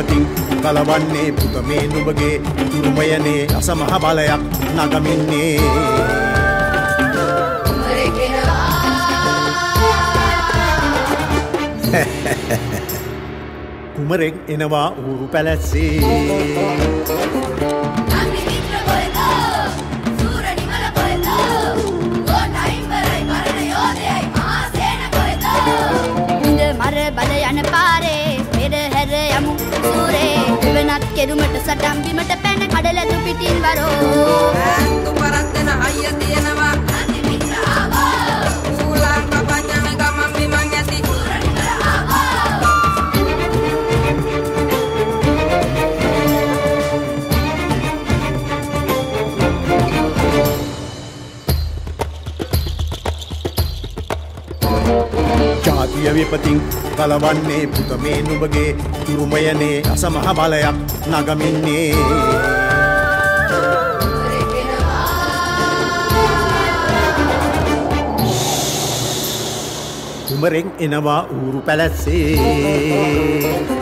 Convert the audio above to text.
විපතින් කලවන්නේ පුත මේ නුඹගේ උරුමයනේ අසමහ බලයක් නගමින්නේ කුමරෙක් එනවා ඌරු පැලැස්සේ බල යන පාරේ පෙරහැර යමු සූරේ වෙනත් කෙරුමට සටන් බිමට පැන කඩලතු පිටින් වරෝ ඈතු පරද්දන හයිය තියෙනවා අති මිත්‍ර ආවා ඌලන් කපඤ්ඤන ගමන් බිමන් ඇති සූරනිකර ආවා ජාතිය විපතින් කලවන්නේ පුත මේ නුඹගේ උරුමයනේ අසමහ බලයක් නගමින්නේ කුමරෙන් එනවා ඌරු පැලැස්සේ